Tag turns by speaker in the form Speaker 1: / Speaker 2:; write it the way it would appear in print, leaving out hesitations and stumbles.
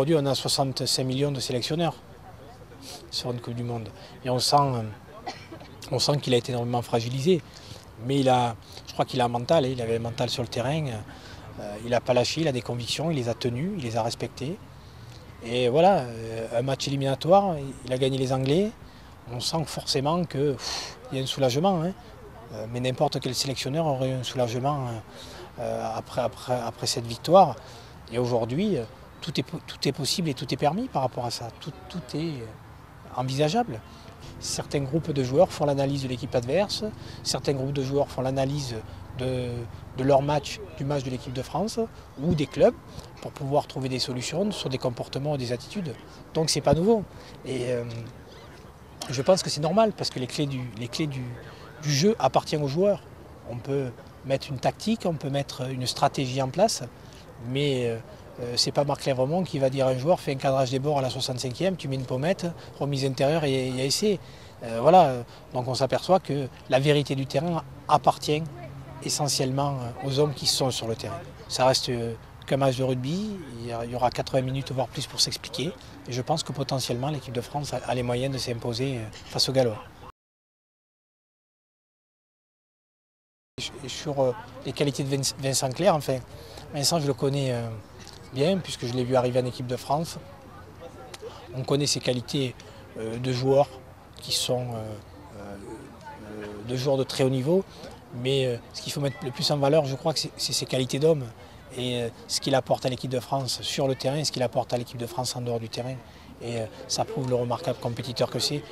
Speaker 1: aujourd'hui, on a 65 millions de sélectionneurs sur une Coupe du Monde. Et on sent qu'il a été énormément fragilisé. Mais je crois qu'il a un mental, il avait un mental sur le terrain. Il n'a pas lâché, il a des convictions, il les a tenues, il les a respectées. Et voilà, un match éliminatoire, il a gagné les Anglais. On sent forcément qu'il y a un soulagement. Hein. Mais n'importe quel sélectionneur aurait eu un soulagement après cette victoire. Et aujourd'hui, tout est possible et tout est permis par rapport à ça. Tout est envisageable. Certains groupes de joueurs font l'analyse de l'équipe adverse, certains groupes de joueurs font l'analyse de leur match, du match de l'équipe de France ou des clubs pour pouvoir trouver des solutions sur des comportements ou des attitudes. Donc c'est pas nouveau. Et je pense que c'est normal parce que les clés du jeu appartiennent aux joueurs. On peut mettre une tactique, on peut mettre une stratégie en place, mais c'est pas Marc Lèvremont qui va dire à un joueur fais un cadrage des bords à la 65e, tu mets une pommette, remise intérieure et il y a essai. Voilà. Donc on s'aperçoit que la vérité du terrain appartient essentiellement aux hommes qui sont sur le terrain. Ça reste qu'un match de rugby, il y aura 80 minutes voire plus pour s'expliquer. Et je pense que potentiellement l'équipe de France a les moyens de s'imposer face aux Gallois. Sur les qualités de Vincent Clerc, enfin, Vincent je le connais bien puisque je l'ai vu arriver en équipe de France. On connaît ses qualités de joueurs qui sont de joueurs de très haut niveau, mais ce qu'il faut mettre le plus en valeur, je crois que c'est ses qualités d'homme et ce qu'il apporte à l'équipe de France sur le terrain et ce qu'il apporte à l'équipe de France en dehors du terrain. Et ça prouve le remarquable compétiteur que c'est.